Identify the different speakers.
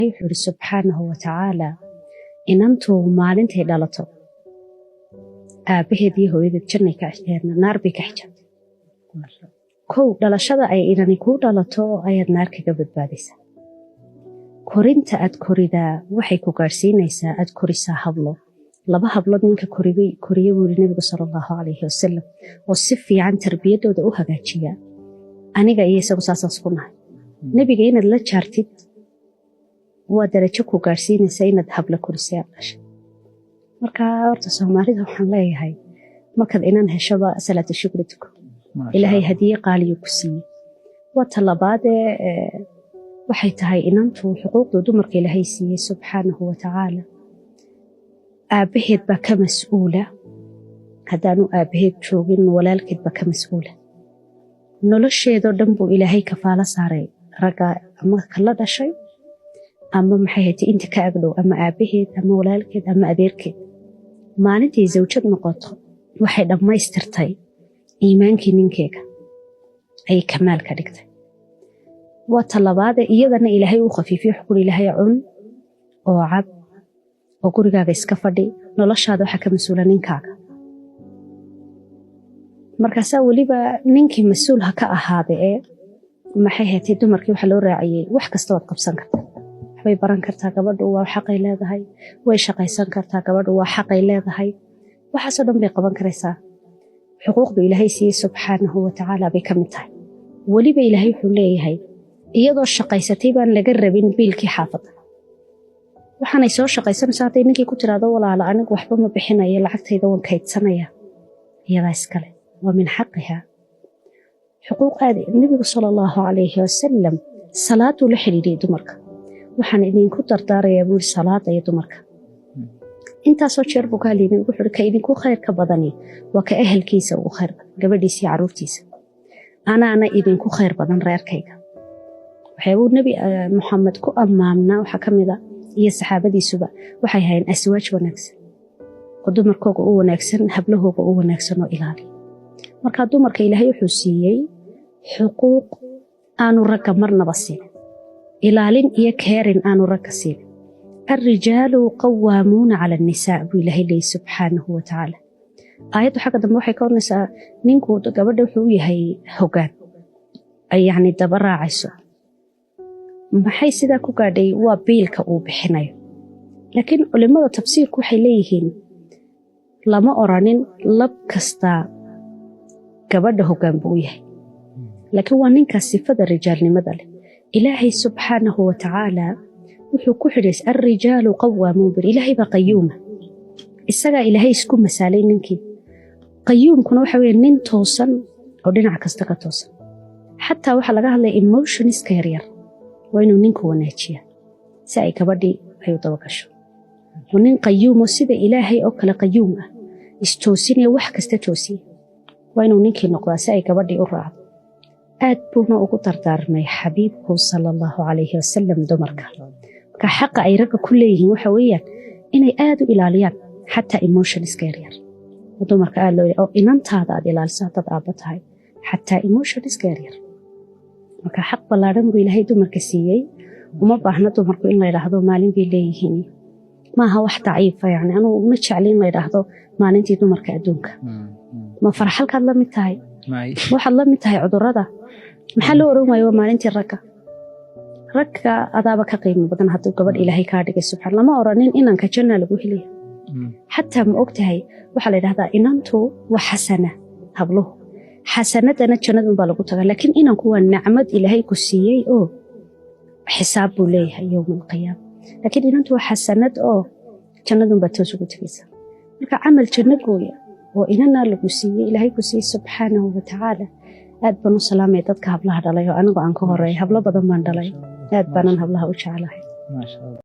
Speaker 1: يحور سبحانه وتعالى إن أنتو مالنتي دالتو بهدي هو إذا تجني نار بكحجة كو دالشada ay inani ku dhalato ayaad naar kaga badbaadaysaa korinta aad koridaa waxay ku gaarsiinaysaa aad korisaa hablo laba hablood ninka koriye wuu nabiga sallallahu alayhi wasallam oo si fiican tarbiyadooda u hagaajiya aniga iyo isagu saasas ku nahay nabiga inaad la jaartid waa darajo ku gaarsiinaysaa inaad hablo korisay dhashay marka horta Soomaalida waxaan leeyahay markaad inaan heshaba salaatu shukri tuko ilaahay hadiye qaaliyo ku siiyay وطلبات وحيتها إنانتو حقوق دمرك إلهي سيه سبحانه وتعالى أبهد بك مسؤولة هدانو أبهد شوغين ولالكد بك مسؤولة نولشي دو دنبو إلهي كفالة ساري رقا أما كلا دا شيء أما محيهتي إنت كأقلو أما أبهد أما ولالكد أما أديركد ما نتي زوجد نقاط واحد أما يسترتي إيمانكي ننكيك أي كمال كدكتي وطلبات إيادنا إلهي وخفيفي حقول إلهي عن وعب وقرقاق إسكفردي نولش هذا حكا مسؤولا ننكاك مركزا وليبا ننكي مسؤول هكا أهادي محيهتي دمركي وحلو راعي وحكستواد قبسان كرتا حبي بران كرتا قبض وحقي لاذهي ويشقيسان كرتا قبض وحقي لاذهي وحسدن بيقبان كريسا حقوق دو إلهي سي سبحانه وتعالى بكمتها وليبا إلهي حليهي iyadoo shaqaysatay baan laga rabin biilkii xaafada waxaan ay soo shaqaysanaysaa haday ninkii ku tiraado walaalo anigu waxba ma bixinayo lacagtayda waan kaydsanaya iyada iskale waa min xaqها xuquuq aadi nabiga sallallahu alayhi wasallam salaatu la xiriiray dumarka waxaan idinku dardaarayaa buur salaada iyo dumarka inta soo jeer buu ka leeyahay wuxuu ka idinku khayr ka badani waa ka ehelkiisa ugu khayr gabadhiisa caruurtiisa ana idinku khayr badan reerkayga وحيو النبي محمد كو أمامنا وحكمنا هي الصحابة سبا وحي هاي أزواج ونكسن ودمر كوكو ونكسن هبله كو ونكسن وإلالي مركا دمر كإلهي حسيي حقوق آنو ركا مرنا بسين إلالين إيا كارين آنو ركا سين الرجال قوامون على النساء بإلهي لي سبحانه وتعالى آيات حقا دموحي كون نساء نينكو قبل وحوي هاي هوغان أي يعني دبرا عيسو maxay sida ku gaadhay waa biilka uu bixinayo laakiin culimada tafsiirku waxay leeyihiin lama oranin lab kasta gabadha hoggaan buu yahay laakiin waa ninka sifada rijaalnimada leh ilaahay subhanahu wa ta'ala wuxuu ku xidhay ar-rijaalu qawwaamun bil ilaahay ba qayyuuma isaga ilaahay isku masaalay ninkii qayyuumkuna waxa weeye nin toosan oo dhinac kasta ka toosan xataa waxa laga hadlay emotions ka yaryar وإنه نينكو وناجيا ساي كبدي أيو طبقشو ونين قيوم وسيدة إلهي أوكلا قيومة استوسيني وحكستا توسي وإنه نينكي نقضى ساي كبدي أرعب بوما أقو تردار ماي حبيبه صلى الله عليه وسلم دمرك كحق أي رقا كليه وحويا إني آدو إلاليان حتى emotions كارير ودمرك قال له أو إنان تادا إلال ساتد آبتهاي حتى emotions كارير marka xaq balaaran buu ilaahay dumarka siiyay uma baahna dumarku in la yiraahdo maalin bay leeyihiin maaha wax daciif ah yani anu ma jeclin la yiraahdo maalintii dumarka adduunka ma farxalkaad la mid tahay waxaad la mid tahay cudurrada maxaa loo oran waayo maalintii ragga adaaba ka qiimo badan hadduu gabadh ilaahay ka dhigay subxaan lama oranin inanka janna lagu heliyo xataa ma ogtahay waxa la yiraahdaa inantu waa xasana habluhu حسنتنا جنة بالغوتها لكن إنا كوا نعمة إلهي كسيي أو حساب ليه يوم القيامة لكن إنا تو حسنات أو جنة بتوسق تكيسا لك عمل جنة قوية وإنا لكسيي إلهي كسيي سبحانه وتعالى أدبنا السلام يتذكر هبلها دلائي وأنا بأنكو هراي هبلا بدن من دلائي أدبنا هبلها وش على
Speaker 2: ما شاء الله.